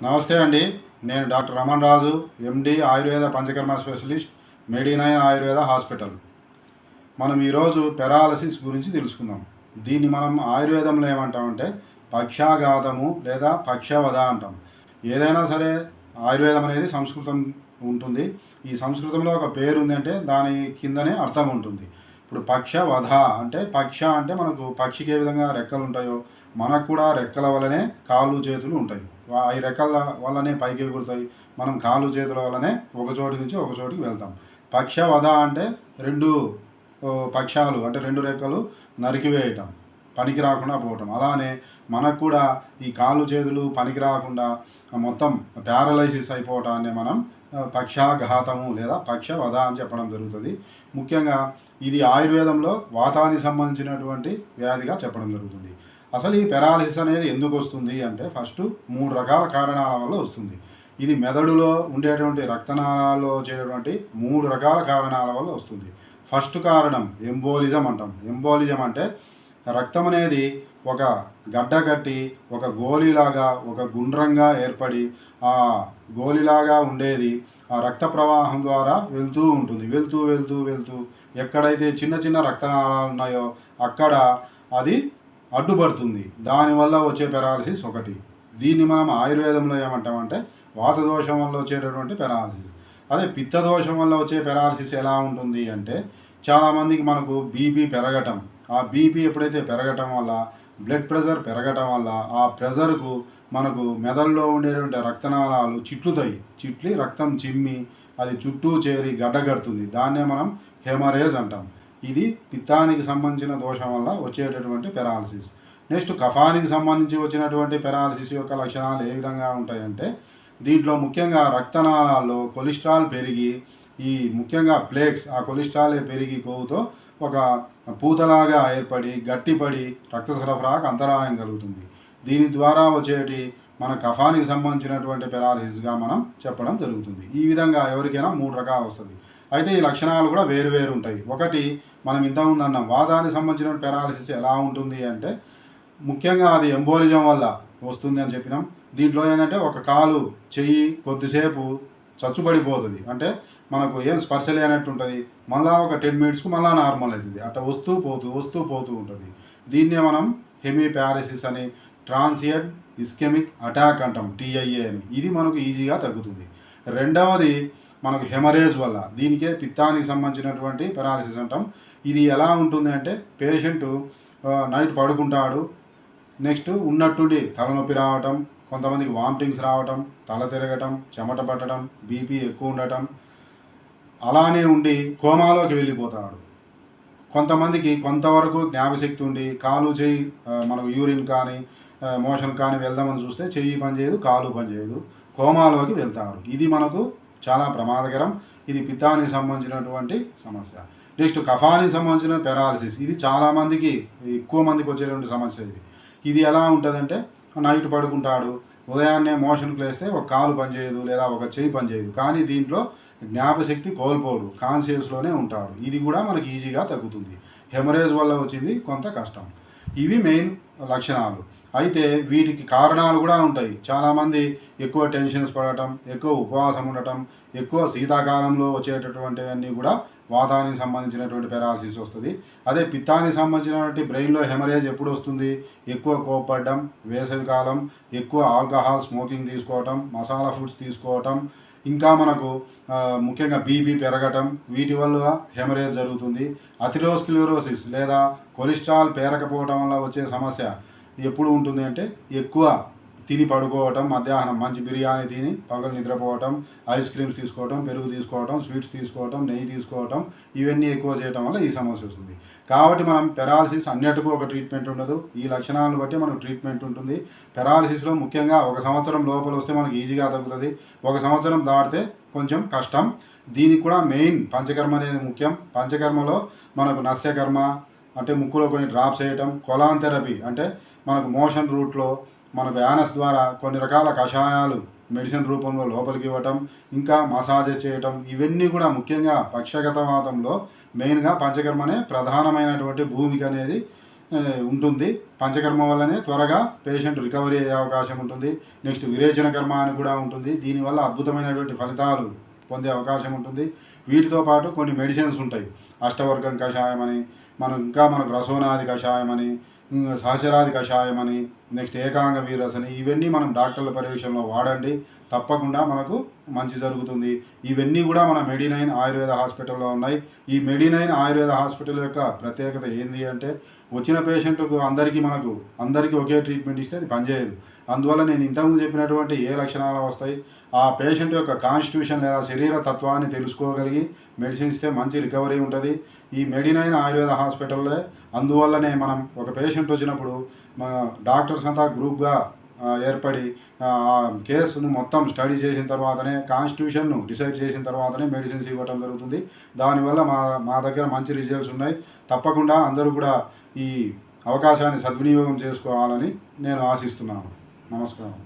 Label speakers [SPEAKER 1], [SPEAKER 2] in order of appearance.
[SPEAKER 1] నమస్తే అండి. నేను డాక్టర్ రమణ్ రాజు, ఎండి ఆయుర్వేద పంచకర్మ స్పెషలిస్ట్, మెడి9 ఆయుర్వేద హాస్పిటల్. మనం ఈరోజు పెరాలసిస్ గురించి తెలుసుకుందాం. దీన్ని మనం ఆయుర్వేదంలో ఏమంటామంటే పక్షాఘాతము లేదా పక్షవధ అంటాం. ఏదైనా సరే ఆయుర్వేదం అనేది సంస్కృతం ఉంటుంది. ఈ సంస్కృతంలో ఒక పేరు ఉందంటే దాని కిందనే అర్థం ఉంటుంది. ఇప్పుడు పక్షవధ అంటే పక్ష అంటే మనకు పక్షికి ఏ విధంగా రెక్కలు ఉంటాయో మనకు కూడా రెక్కల వల్లనే కాళ్ళు చేతులు ఉంటాయి. ఈ రెక్కల వల్లనే పైకి ఎగురుతాయి. మనం కాళ్ళు చేతుల వల్లనే ఒక చోటు నుంచి ఒక చోటికి వెళ్తాం. పక్షవధ అంటే రెండు పక్షాలు అంటే రెండు రెక్కలు నరికివేయటం, పనికి రాకుండా పోవటం. అలానే మనకు కూడా ఈ కాళ్ళు చేతులు పనికి రాకుండా మొత్తం ప్యారలైసిస్ అయిపోవటాన్ని మనం పక్షాఘాతము లేదా పక్షవధ అని చెప్పడం జరుగుతుంది. ముఖ్యంగా ఇది ఆయుర్వేదంలో వాతానికి సంబంధించినటువంటి వ్యాధిగా చెప్పడం జరుగుతుంది. అసలు ఈ పెరాలసిస్ అనేది ఎందుకు వస్తుంది అంటే ఫస్ట్ 3 రకాల కారణాల వల్ల వస్తుంది. ఇది మెదడులో ఉండేటువంటి రక్తనాళాల్లో వచ్చేటువంటి 3 రకాల కారణాల వల్ల వస్తుంది. ఫస్ట్ కారణం ఎంబోలిజం అంటాం. ఎంబోలిజం అంటే రక్తం అనేది ఒక గడ్డ కట్టి ఒక గోళీలాగా ఒక గుండ్రంగా ఏర్పడి ఆ గోళీలాగా ఉండేది ఆ రక్త ప్రవాహం ద్వారా వెళ్తూ ఉంటుంది. వెళ్తూ వెళ్తూ వెళ్తూ ఎక్కడైతే చిన్న చిన్న రక్తనాళాలు ఉన్నాయో అక్కడ అది అడ్డుపడుతుంది. దానివల్ల వచ్చే పెరాలసిస్ ఒకటి. దీన్ని మనం ఆయుర్వేదంలో ఏమంటామంటే వాత దోషం వల్ల వచ్చేటటువంటి పెరాలసిస్. అదే పిత్త దోషం వల్ల వచ్చే పెరాలసిస్ ఎలా ఉంటుంది అంటే చాలామందికి మనకు బీపీ పెరగటం, ఆ బీపీ ఎప్పుడైతే పెరగటం వల్ల బ్లడ్ ప్రెషర్ పెరగటం వల్ల ఆ ప్రెషర్కు మనకు మెదడులో ఉండేటువంటి రక్తనాళాలు చిట్లుతాయి. చిట్లి రక్తం చిమ్మి అది చుట్టూ చేరి గడ్డగడుతుంది. దాన్నే మనం హెమరేజ్ అంటాం. ఇది పిత్తానికి సంబంధించిన దోషం వల్ల వచ్చేటటువంటి పెరాలసిస్. నెక్స్ట్ కఫానికి సంబంధించి వచ్చినటువంటి పెరాలసిస్ యొక్క లక్షణాలు ఏ విధంగా ఉంటాయంటే దీంట్లో ముఖ్యంగా రక్తనాళాల్లో కొలెస్ట్రాల్ పెరిగి ఈ ముఖ్యంగా ప్లేక్స్ ఆ కొలెస్ట్రాలే పెరిగి కొవ్వుతో ఒక పూతలాగా ఏర్పడి గట్టిపడి రక్త సరఫరాకు అంతరాయం కలుగుతుంది. దీని ద్వారా వచ్చేటి మన కఫానికి సంబంధించినటువంటి పెరాలసిస్గా మనం చెప్పడం జరుగుతుంది. ఈ విధంగా ఎవరికైనా 3 రకాలు వస్తుంది. అయితే ఈ లక్షణాలు కూడా వేరు వేరు ఉంటాయి. ఒకటి మనం ఇంతకుముందు అన్నాం వాతానికి సంబంధించిన పెరాలసిస్ ఎలా ఉంటుంది అంటే ముఖ్యంగా అది ఎంబోలిజం వల్ల వస్తుంది అని చెప్పినాం. దీంట్లో ఏంటంటే ఒక కాలు చెయ్యి కొద్దిసేపు చచ్చుబడిపోతుంది. అంటే మనకు ఏం స్పర్శ లేనట్టు ఉంటుంది. మళ్ళీ ఒక 10 మినిట్స్కు మళ్ళీ నార్మల్ అవుతుంది. అట్లా వస్తూ పోతూ ఉంటుంది. దీన్నే మనం హెమీపారసిస్ అని ట్రాన్సియంట్ ఇస్కెమిక్ అటాక్ అంటాం, టీఐఏ అని. ఇది మనకు ఈజీగా తగ్గుతుంది. రెండవది మనకు హెమరేజ్ వల్ల, దీనికే పిత్తానికి సంబంధించినటువంటి పెరాలసిస్ అంటాం. ఇది ఎలా ఉంటుంది అంటే పేషెంట్ నైట్ పడుకుంటాడు, నెక్స్ట్ ఉన్నట్టుండి తలనొప్పి రావటం, కొంతమందికి వామిటింగ్స్ రావటం, తల తిరగటం, చెమట పట్టడం, బీపీ ఎక్కువ ఉండటం, అలానే ఉండి కోమాలోకి వెళ్ళిపోతాడు. కొంతమందికి కొంతవరకు జ్ఞాపశక్తి ఉండి కాలు చేయి మనకు యూరిన్ కానీ మోషన్ కానీ వెళ్దామని చూస్తే చెయ్యి పనిచేయదు, కాలు పనిచేయదు, కోమాలోకి వెళ్తాడు. ఇది మనకు చాలా ప్రమాదకరం. ఇది పిత్తానికి సంబంధించినటువంటి సమస్య. నెక్స్ట్ కఫానికి సంబంధించిన పెరాలసిస్. ఇది చాలామందికి ఎక్కువ మందికి వచ్చేటువంటి సమస్య. ఇది ఎలా ఉంటుందంటే నైట్ పడుకుంటాడు, ఉదయాన్నే మోషన్కి లేస్తే ఒక కాలు పనిచేయదు లేదా ఒక చెయ్యి పనిచేయదు. కానీ దీంట్లో జ్ఞాపశక్తి కోల్పోడు, కాన్షియస్లోనే ఉంటాడు. ఇది కూడా మనకి ఈజీగా తగ్గుతుంది. హెమరేజ్ వల్ల వచ్చింది కొంత కష్టం. ఇవి మెయిన్ లక్షణాలు. అయితే వీటికి కారణాలు కూడా ఉంటాయి. చాలామంది ఎక్కువ టెన్షన్స్ పడటం, ఎక్కువ ఉపవాసం ఉండటం, ఎక్కువ శీతాకాలంలో వచ్చేటటువంటివన్నీ కూడా వాతానికి సంబంధించినటువంటి పెరాలసిస్ వస్తుంది. అదే పిత్తానికి సంబంధించినటువంటి బ్రెయిన్లో హెమరేజ్ ఎప్పుడు వస్తుంది? ఎక్కువ కోపపడడం, వేసవికాలం, ఎక్కువ ఆల్కహాల్ స్మోకింగ్ తీసుకోవటం, మసాలా ఫుడ్స్ తీసుకోవటం, ఇంకా మనకు ముఖ్యంగా బీపీ పెరగటం, వీటి వల్ల హెమరేజ్ జరుగుతుంది. అథెరోస్క్లెరోసిస్ లేదా కొలెస్ట్రాల్ పేరకపోవటం వల్ల వచ్చే సమస్య ఎప్పుడు ఉంటుంది అంటే ఎక్కువ తిని పడుకోవటం, మధ్యాహ్నం మంచి బిర్యానీ తిని పగలు నిద్రపోవటం, ఐస్ క్రీమ్స్ తీసుకోవటం, పెరుగు తీసుకోవటం, స్వీట్స్ తీసుకోవటం, నెయ్యి తీసుకోవటం, ఇవన్నీ ఎక్కువ చేయటం వల్ల ఈ సమస్య వస్తుంది. కాబట్టి మనం పెరాలసిస్ అన్నిటికీ ఒక ట్రీట్మెంట్ ఉండదు. ఈ లక్షణాలను బట్టి మనకు ట్రీట్మెంట్ ఉంటుంది. పెరాలసిస్లో ముఖ్యంగా 1 సంవత్సరం లోపల వస్తే మనకు ఈజీగా తగ్గుతుంది. 1 సంవత్సరం దాటితే కొంచెం కష్టం. దీనికి కూడా మెయిన్ పంచకర్మ అనేది ముఖ్యం. పంచకర్మలో మనకు నస్యకర్మ అంటే ముక్కులో కొన్ని డ్రాప్స్ వేయటం, కొలాన్ థెరపీ అంటే మనకు మోషన్ రూట్లో మనకు యానస్ ద్వారా కొన్ని రకాల కషాయాలు మెడిసిన్ రూపంలో లోపలికి ఇవ్వటం, ఇంకా మసాజ్ చేయటం, ఇవన్నీ కూడా ముఖ్యంగా పక్షగతవాతంలో మెయిన్గా పంచకర్మనే ప్రధానమైనటువంటి భూమిక అనేది ఉంటుంది. పంచకర్మ వల్లనే త్వరగా పేషెంట్ రికవరీ అయ్యే అవకాశం ఉంటుంది. నెక్స్ట్ విరేచన కర్మ అని కూడా ఉంటుంది. దీనివల్ల అద్భుతమైనటువంటి ఫలితాలు పొందే అవకాశం ఉంటుంది. వీటితో పాటు కొన్ని మెడిసిన్స్ ఉంటాయి. అష్టవర్గం కషాయం అని, మనకు రసోనాది కషాయం అని, సహచరాది కషాయం అని, నెక్స్ట్ ఏకాంగ వీరస్ అని, ఇవన్నీ మనం డాక్టర్ల పర్యవేక్షణలో వాడండి. తప్పకుండా మనకు మంచి జరుగుతుంది. ఇవన్నీ కూడా మన మెడి9 ఆయుర్వేద హాస్పిటల్లో ఉన్నాయి. ఈ మెడి9 ఆయుర్వేద హాస్పిటల్ యొక్క ప్రత్యేకత ఏంటి అంటే, వచ్చిన పేషెంట్కు అందరికీ ఒకే ట్రీట్మెంట్ ఇస్తే అది పనిచేయదు. అందువల్ల నేను ఇంతకుముందు చెప్పినటువంటి ఏ లక్షణాలు వస్తాయి, ఆ పేషెంట్ యొక్క కాన్స్టిట్యూషన్ లేదా శరీర తత్వాన్ని తెలుసుకోగలిగి మెడిసిన్ ఇస్తే మంచి రికవరీ ఉంటుంది. ఈ మెడి9 ఆయుర్వేద హాస్పిటల్లో అందువల్లనే మనం ఒక పేషెంట్ వచ్చినప్పుడు మన డాక్టర్స్ అంతా గ్రూప్గా ఏర్పడి కేసును మొత్తం స్టడీ చేసిన తర్వాతనే, కాన్స్టిట్యూషన్ను డిసైడ్ చేసిన తర్వాతనే మెడిసిన్స్ ఇవ్వటం జరుగుతుంది. దానివల్ల మా దగ్గర మంచి రిజల్ట్స్ ఉన్నాయి. తప్పకుండా అందరూ కూడా ఈ అవకాశాన్ని సద్వినియోగం చేసుకోవాలని నేను ఆశిస్తున్నాను. నమస్కారం.